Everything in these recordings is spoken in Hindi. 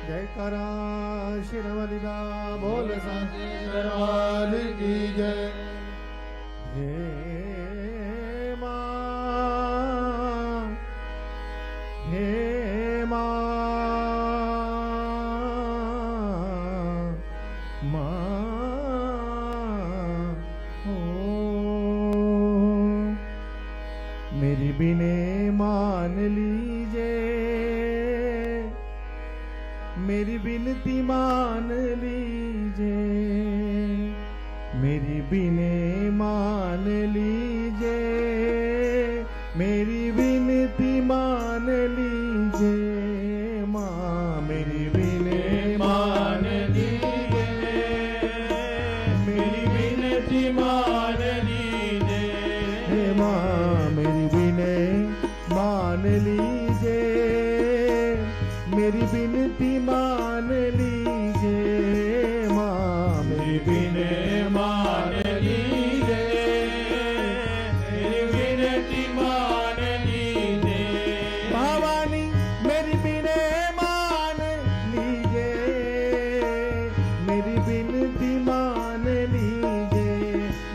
जयकारा शिरवलिदा बोल सांचे दरबार की जय। हे मां, हे मां, मेरी बिने मान लीजे, मेरी बिनती मान लीजे, मेरी बिने मान लीजे, मेरी बिनती मान लीजे। माँ मेरी बिने मान लीजे, मेरी बिनती मान लीजे। हे माँ मेरी बिने मान लीजे, मेरी बिनती मान लीजे। माँ मेरी बिने मान लीजे, मेरी बिनती मान लीजे। भवानी मेरी बिने मान लीजे, मेरी बिनती मान लीजे।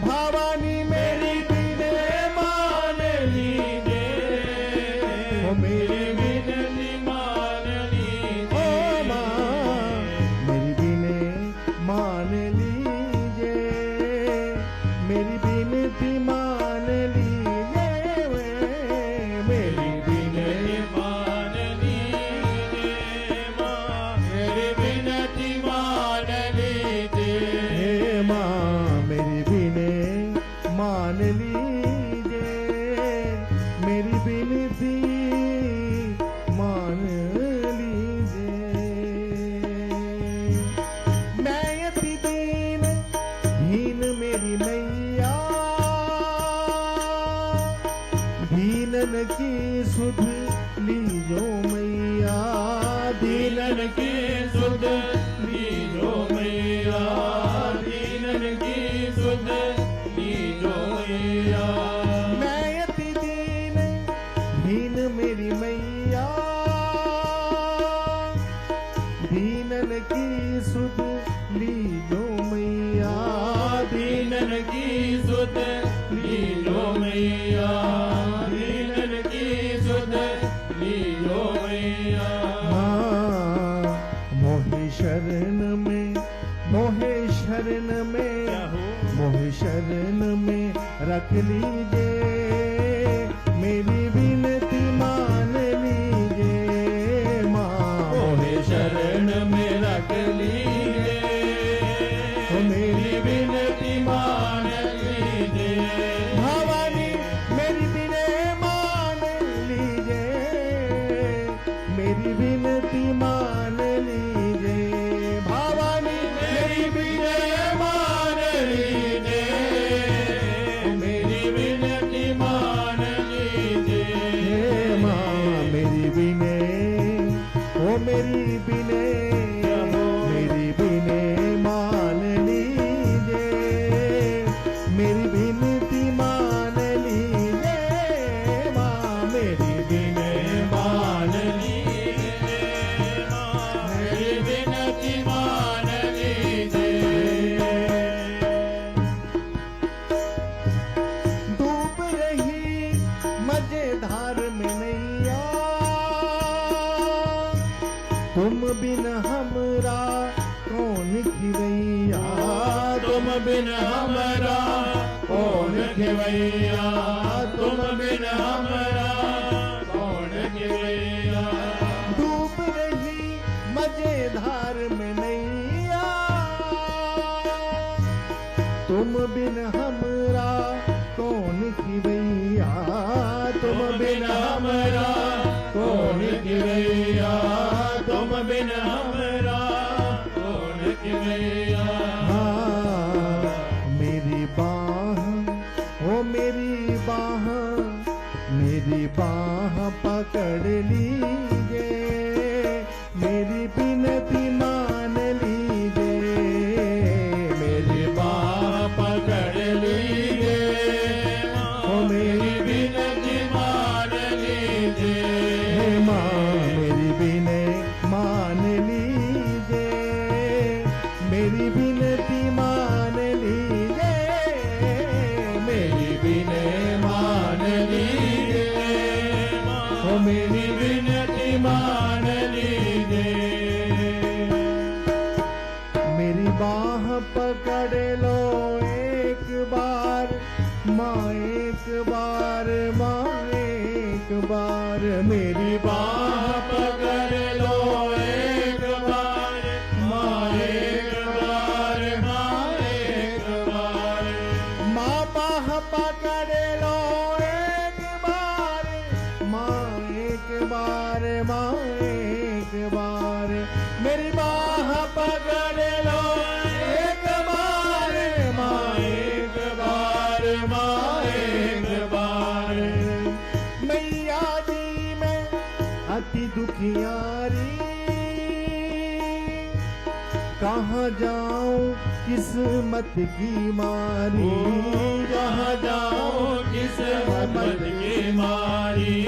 भवानी मेरी बिने मान लीजे, ओ मेरी बिनती मान लीजे। ओ माँ मेरी बिने मान लीजे, मेरी बिनती मान लीजे। मेरी बिने मान लीजे, माँ मेरी बिनती मान लीजे। हे माँ मेरी बिने मान लीजे, मेरी बिनती मान लीजे। मैं अति दीन हीन मेरी मैया, दीनन की सुध लीजो मैया। दीनन की सुध लीजो मैया, दीनन की सुध लीजो मैया। मैं अति दीन हीन मेरी मैया, दीनन की सुध लीजो मैया। दीनन की सुध लीजो मैया, दीनन की सुध लीजो मैया। मोहि शरण में, मोहे शरण में, मोहे शरण में रख लीजे, मेरी बिनती मान लीजे। माँ मोहे शरण में रख लीजे, मेरी बिनती मान लीजे। भवानी मेरी बिने मान लीजे, मेरी बिनती मान लीजे। भवानी मेरी बिने मान लीजे, मेरी बिनती मान लीजे। हे माँ मेरी बिने, ओ मेरी बिने, मेरी बिने मान लीजे, मेरी बिनती मान लीजे। माँ मेरी बिने मान लीजे, मेरी बिनती मान लीजे। डूब रही मजेदार में नैया, तुम बिन हमरा कौन खिवैया। तुम बिन हमरा कौन खिवैया, तुम बिन हमरा कौन खिवैया। डूब रही मजेदार में नैया, तुम बिन हमरा कौन खिवैया। तुम बिन हमरा कौन खिवैया, तुम बिन हमरा कौन खिवैया। मेरी बाह, ओ मेरी बाह, मेरी बाह पकड़ लीजे, मेरी बिनती मान लीजे। मेरी बाह पकड़ लीजे, ओ मेरी बिनती मान लीजे। माँ मेरी बिने मान लीजे, बार मेरी बाह पकड़ लो एक बार माँ, एक बार माँ, एक बार। मैया जी मैं अति दुखियारी, कहाँ जाऊं किस्मत की मारी, कहाँ जाओ किस्मत की मारी,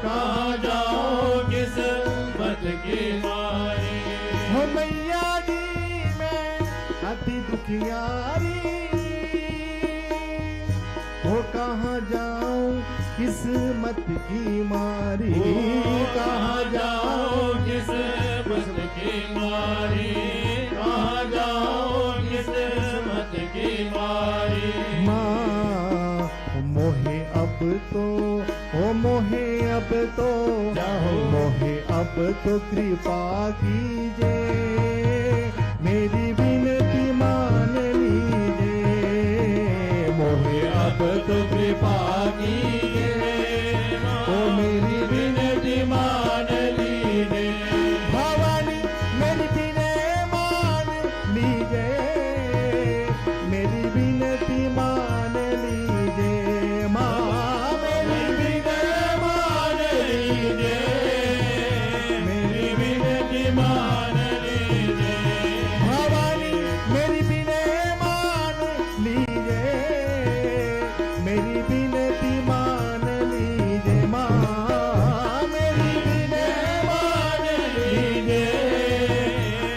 कहाँ जाओ किस्मत की मारी। हो मैया जी मैं अति दुखियारी, हो कहाँ जाऊं किस्मत की मारी, कहाँ जाओ किस्मत की मारी, कहाँ जाओ किस्मत की मारी। माँ मोहे अब तो, ओ मोहे अब तो, मोहे अब तो कृपा कीजिए, मेरी विनती मान लीजिए, मोहे अब तो कृपा कीजिए, ओ मेरी विनती मान लीजिए। भवानी मेरी विनय मान लीजिए, मेरी विनती मान लीजिए, माँ मेरी विनय मान लीजिए, मेरी विनती मान लीजिए। भवानी मेरी विनय मान लीजिए, मेरी विनती मान लीजिए, माँ मेरी विनय मान लीजिए,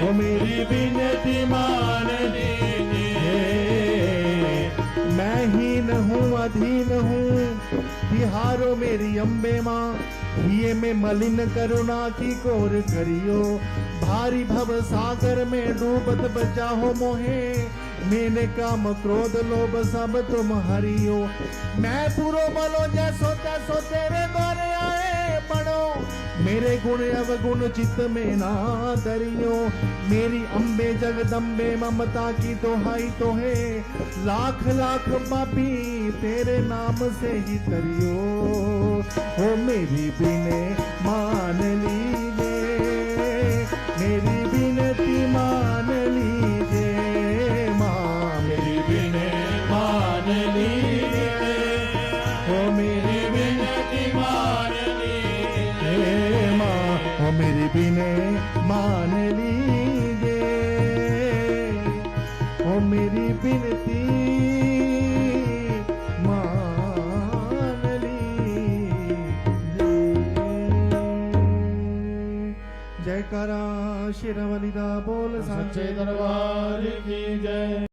ओ मेरी विनती मान लीजिए। मैं हीन हूँ अधीन हूँ, तिहारो मेरी अम्बे माँ, ये में मलिन करुणा की कोर करियो, भारी भव सागर में डूबत बचाहो मोहे, मैंने काम क्रोध लोभ सब तुम हरियो। मैं पूरो बलो जैसो तैसो तेरे द्वारे आए पढ़ो, मेरे गुण अवगुण चित्त में ना दरियो, मेरी अम्बे जगदम्बे ममता की दोहाई तो है, लाख लाख पापी तेरे नाम से ही तरियो, ओ मेरी विनय मान लीजिए, मेरी विनती मान लीजिए, माँ मेरी विनय मान लीजिए, ओ मेरी विनती मान लीजिए, माँ, ओ मेरी विनय मान लीजिए, ओ मेरी विनती मान लीजिए। जयकारा शेरावाली दा बोल सच्चे दरबार की जय।